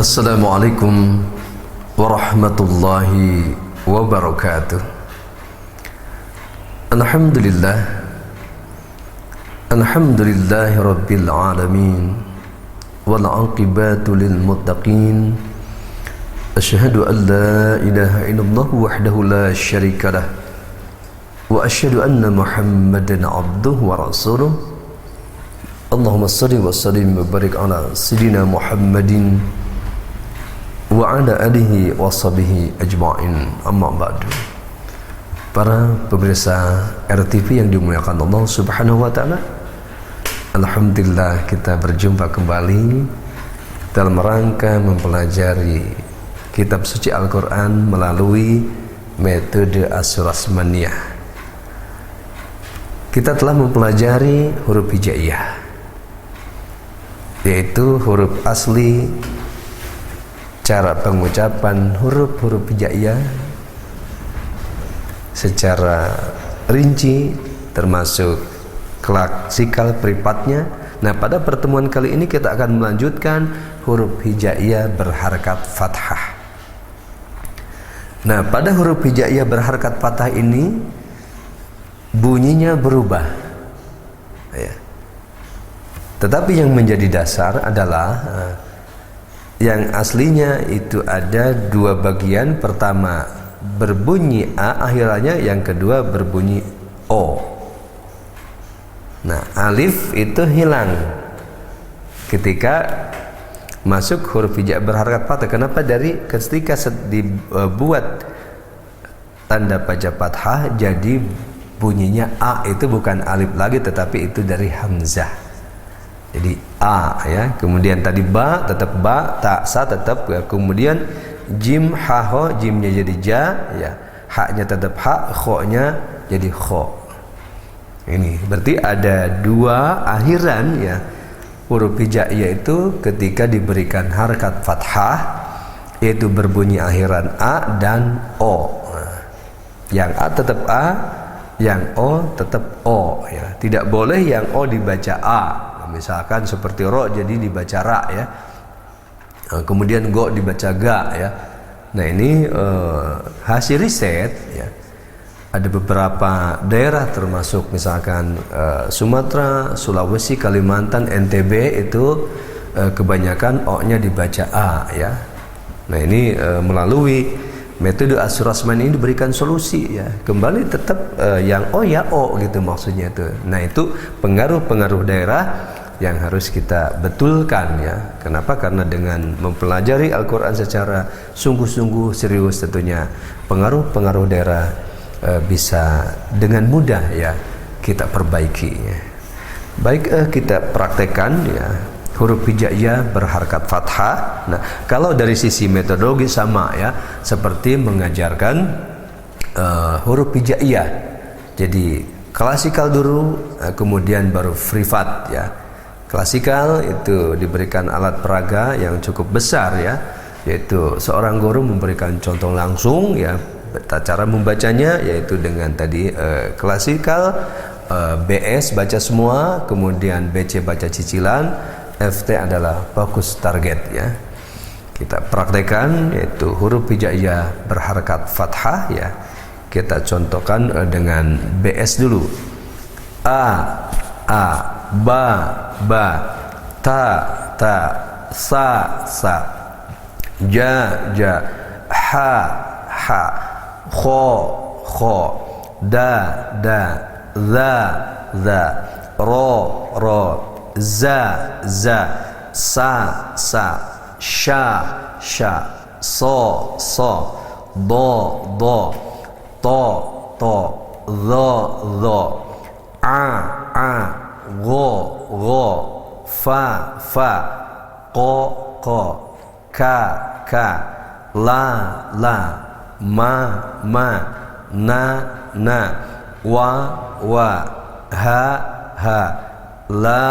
Assalamualaikum warahmatullahi wabarakatuh. Alhamdulillahi rabbil alamin, wal aqibatu lil muttaqin. Asyhadu an la ilaha illallah wahdahu la syarika lah, wa asyhadu anna Muhammadan abduhu wa rasuluh. Allahumma salli wa sallim wa barik ala sayyidina Muhammadin wa ala alihi wa sahbihi ajma'in. Amma ba'du. Para pemirsa RTV yang dimuliakan Allah Subhanahu wa taala, alhamdulillah kita berjumpa kembali dalam rangka mempelajari kitab suci Al-Qur'an melalui metode Asyurasmaniyah. Kita telah mempelajari huruf hijaiyah, yaitu huruf asli, cara pengucapan huruf-huruf hijaiyah secara rinci, termasuk klasikal peripatnya. Nah, pada pertemuan kali ini kita akan melanjutkan huruf hijaiyah berharakat fathah. Nah, pada huruf hijaiyah berharakat fathah ini bunyinya berubah, ya. Tetapi yang menjadi dasar adalah yang aslinya itu ada dua bagian. Pertama berbunyi A akhirannya, yang kedua berbunyi O. Nah, alif itu hilang ketika masuk huruf hijaiyah berharakat fathah. Kenapa? Dari ketika dibuat tanda baca fathah, jadi bunyinya A itu bukan alif lagi, tetapi itu dari hamzah. Jadi A, ya. Kemudian tadi ba tetap ba, ta sa tetap, ya. Kemudian jim ha ho, jimnya jadi ja, ya. Haknya tetap ha, kho-nya jadi kho. Ini berarti ada dua akhiran, ya, huruf hijaiyah itu ketika diberikan harakat fathah, yaitu berbunyi akhiran A dan O. Nah, yang A tetap A, yang O tetap O, ya. Tidak boleh yang O dibaca A. Misalkan seperti ro jadi dibaca ra, ya. Kemudian go dibaca ga, ya. Nah, ini hasil riset, ya. Ada beberapa daerah termasuk misalkan Sumatera, Sulawesi, Kalimantan, NTB itu kebanyakan O-nya dibaca A, ya. Nah, ini melalui metode Asyurasmani ini diberikan solusi, ya. Kembali tetap yang O ya O gitu maksudnya itu. Nah, itu pengaruh-pengaruh daerah yang harus kita betulkan, ya. Kenapa? Karena dengan mempelajari Al-Quran secara sungguh-sungguh serius, tentunya pengaruh-pengaruh daerah bisa dengan mudah, ya, kita perbaiki, ya. Baik, kita praktekkan, ya, huruf hijaiyah berharakat fathah. Nah, kalau dari sisi metodologi sama, ya, seperti mengajarkan huruf hijaiyah. Jadi klasikal dulu, kemudian baru privat, ya. Klasikal itu diberikan alat peraga yang cukup besar, ya, yaitu seorang guru memberikan contoh langsung, ya, cara membacanya yaitu dengan tadi klasikal, BS baca semua, kemudian BC baca cicilan, FT adalah fokus target, ya. Kita praktekkan yaitu huruf hijaiyah berharakat fathah, ya. Kita contohkan dengan BS dulu. A, ba, ta, sa, ja, ha, kho, da, za, ro, za, sa, sha, so, do, to, zo, a, go, fa, ko, ka, la, ma, na, wa, ha, la,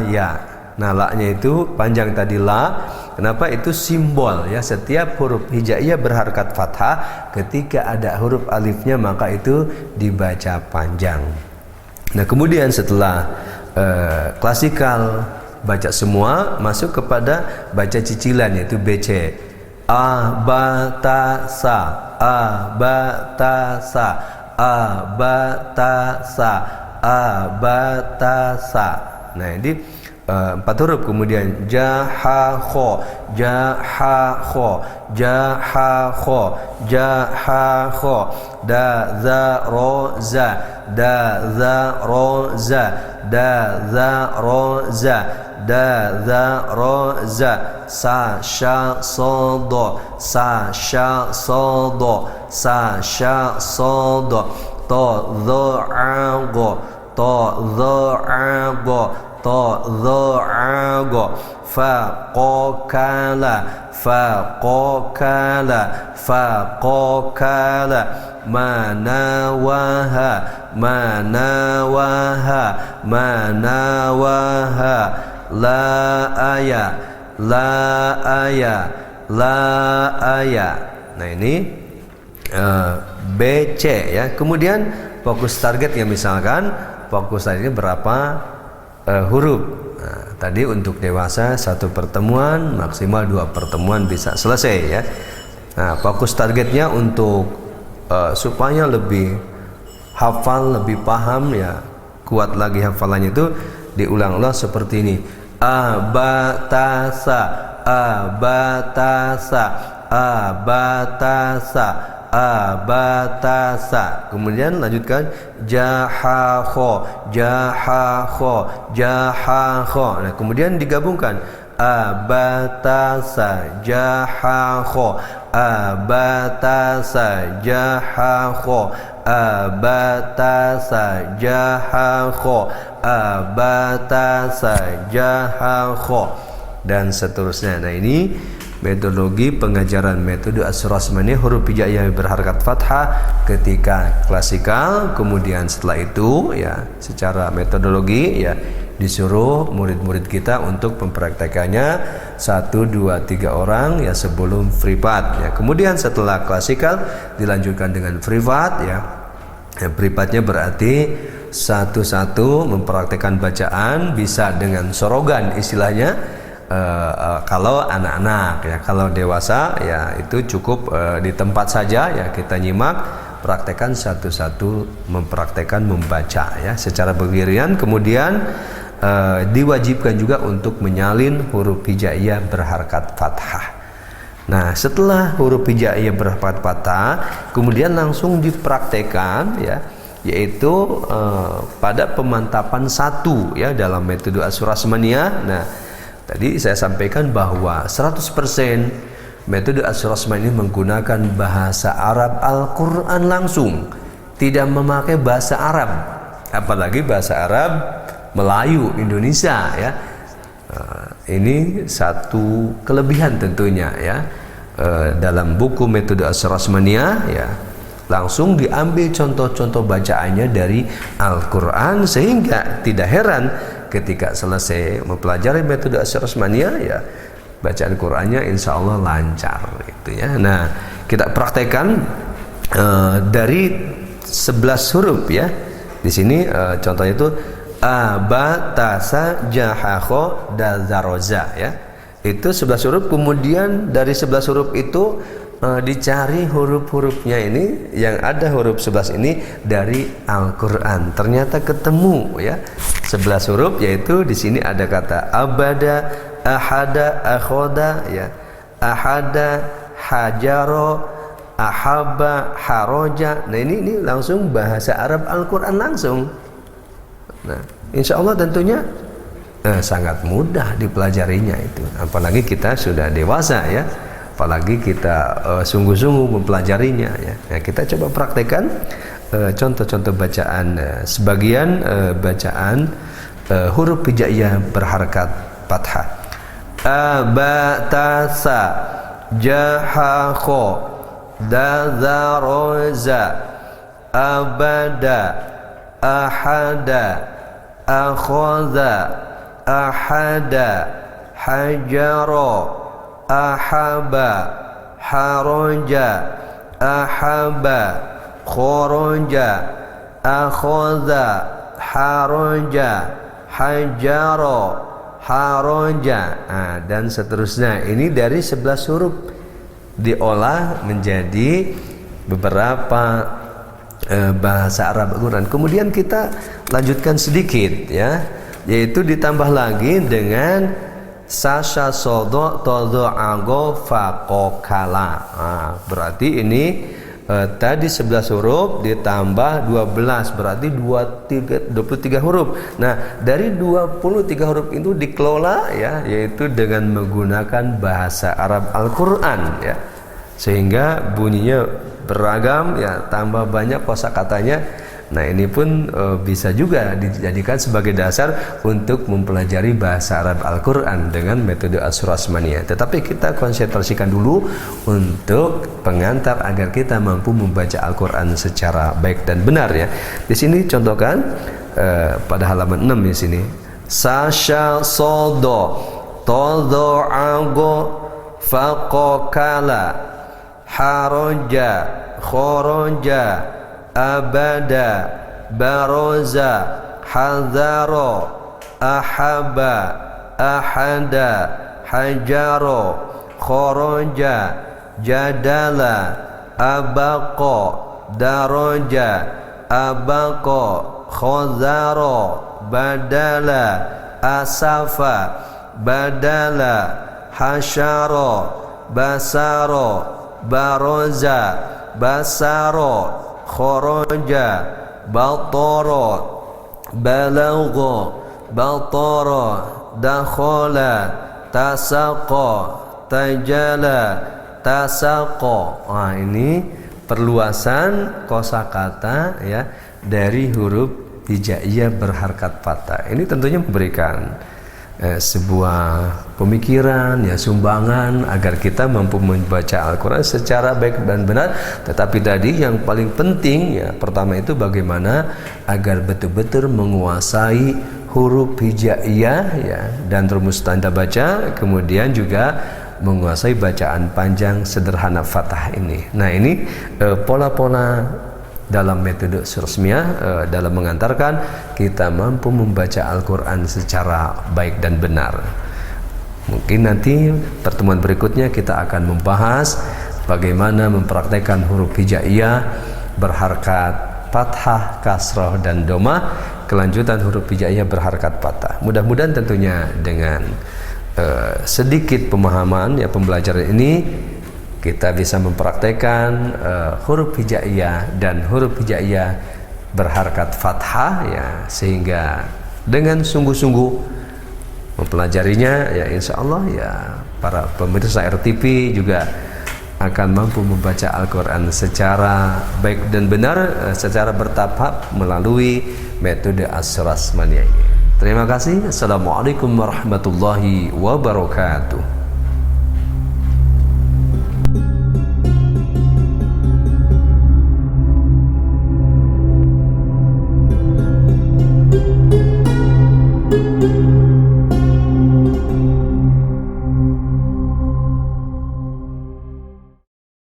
ya. Nah, la-nya itu panjang tadi la. Kenapa? Itu simbol, ya. Setiap huruf hijaiyah berharakat fathah, ketika ada huruf alifnya maka itu dibaca panjang. Nah, kemudian setelah klasikal, baca semua masuk kepada baca cicilan yaitu BC. Abatasa, abatasa, abatasa, abatasa. Nah, ini 4 huruf. Kemudian jahakho, jahakho, jahakho, jahakho, dazaroza, dazaroza, dazaroza, dazaroza, sasha sodo, sasha sodo, sasha sodo, to dho'ago, to dho'ago, to dho'ago, faqokala, faqokala, faqokala, manawaha, manawaha, manawaha, la aya, la aya, la aya. Nah, ini BC ya. Kemudian fokus target ya, misalkan fokus targetnya berapa huruf. Nah, tadi untuk dewasa 1 pertemuan, maksimal 2 pertemuan bisa selesai ya. Nah, fokus targetnya untuk supaya lebih hafal, lebih paham ya, kuat lagi hafalannya itu diulang-ulang seperti ini. Abatasa, abatasa, abatasa, abatasa. Kemudian lanjutkan jahakho, jahakho, jahakho. Nah, kemudian digabungkan abatasa, jahakho, abatasa, jahakho, abatasa, jahakho, abatasa, jahakho, dan seterusnya. Nah, ini metodologi pengajaran metode Asy-Syarasmaniyah huruf hijaiyah berharakat fathah ketika klasikal. Kemudian setelah itu ya, secara metodologi ya, disuruh murid-murid kita untuk mempraktekannya 1, 2, 3 orang ya sebelum privat ya. Kemudian setelah klasikal dilanjutkan dengan privat ya. Privatnya berarti satu-satu mempraktekkan bacaan, bisa dengan sorogan istilahnya. Kalau anak-anak ya, kalau dewasa ya itu cukup di tempat saja ya, kita nyimak, praktekkan satu-satu, mempraktekkan membaca ya secara bergiliran. Kemudian diwajibkan juga untuk menyalin huruf hijaiyah berharakat fathah. Nah, setelah huruf hijaiyah berharakat fathah kemudian langsung dipraktekkan ya, yaitu pada pemantapan 1 ya dalam metode Asy-Syarasmaniyah. Nah, tadi saya sampaikan bahwa 100% metode Asy-Syarasmaniyah menggunakan bahasa Arab Al-Quran langsung, tidak memakai bahasa Arab, apalagi bahasa Arab Melayu Indonesia ya. Ini satu kelebihan tentunya ya. Dalam buku metode Asy-Syarasmaniyah ya, langsung diambil contoh-contoh bacaannya dari Al-Quran, sehingga tidak heran ketika selesai mempelajari metode Asy-Syarasmaniyah ya, bacaan Qurannya insya Allah lancar gitu ya. Nah, kita praktekkan dari 11 huruf ya. Di sini contohnya itu abatasa, jahakho, dazaroza ya. Itu 11 huruf. Kemudian dari 11 huruf itu dicari huruf-hurufnya ini, yang ada huruf 11 ini dari Al-Quran. Ternyata ketemu ya 11 huruf, yaitu di sini ada kata abada, ahada, akhoda ya, ahada, hajaro, ahaba, haroja. Nah, ini langsung bahasa Arab Al-Quran langsung. Nah, insya Allah tentunya sangat mudah dipelajarinya itu, apalagi kita sudah dewasa ya, apalagi kita sungguh-sungguh mempelajarinya ya. Nah, kita coba praktekkan contoh-contoh bacaan, sebagian bacaan huruf hijaiyah berharakat fathah. Abatasa, jahakho, dazaroza, abada, ahada, akhoza, ahada, hajaro, ahaba, haroja, ahaba, khoroja, akhoza, haroja, hajaro, haroja, dan seterusnya. Ini dari 11 huruf diolah menjadi beberapa bahasa Arab Al-Quran. Kemudian kita lanjutkan sedikit ya, yaitu ditambah lagi dengan sasha sodo todo ago fakokala. Berarti ini tadi 11 huruf ditambah 12 berarti 23 huruf. Nah, dari 23 huruf itu dikelola ya, yaitu dengan menggunakan bahasa Arab Al-Qur'an ya. Sehingga bunyinya beragam ya, tambah banyak kosakatanya. Nah, ini pun bisa juga dijadikan sebagai dasar untuk mempelajari bahasa Arab Al-Qur'an dengan metode As-Surasmaniyah. Tetapi kita konsentrasikan dulu untuk pengantar agar kita mampu membaca Al-Qur'an secara baik dan benar ya. Di sini contohkan pada halaman 6 di sini. Sasha sodo todo ago faqokala haroja khoroja abada baroza hadaro ahaba ahada hajaro khoroja jadala abaqo daroja abaqo khozaro badala asafa badala hasyaro basaro baroza basaro khoroja batoro balagho batoro dakhola tasaqo tajala tasaqo. Ini perluasan kosakata ya dari huruf hijaiyah berharkat fathah. Ini tentunya memberikan sebuah pemikiran ya, sumbangan agar kita mampu membaca Al-Quran secara baik dan benar. Tetapi tadi yang paling penting ya, pertama itu bagaimana agar betul-betul menguasai huruf hijaiyah ya dan rumus tanda baca, kemudian juga menguasai bacaan panjang sederhana fathah ini. Nah, ini pola-pola dalam metode Surasmiyah dalam mengantarkan kita mampu membaca Al-Quran secara baik dan benar. Mungkin nanti pertemuan berikutnya kita akan membahas bagaimana mempraktekkan huruf hijaiyah berharkat fathah, kasrah, dan domah, kelanjutan huruf hijaiyah berharkat fathah. Mudah-mudahan tentunya dengan sedikit pemahaman ya pembelajaran ini kita bisa mempraktekkan huruf hijaiyah dan huruf hijaiyah berharkat fathah ya, sehingga dengan sungguh-sungguh mempelajarinya ya, insya Allah ya para pemirsa RTV juga akan mampu membaca Al-Quran secara baik dan benar, secara bertahap melalui metode As-Surasmaniyah ini. Terima kasih. Assalamualaikum warahmatullahi wabarakatuh.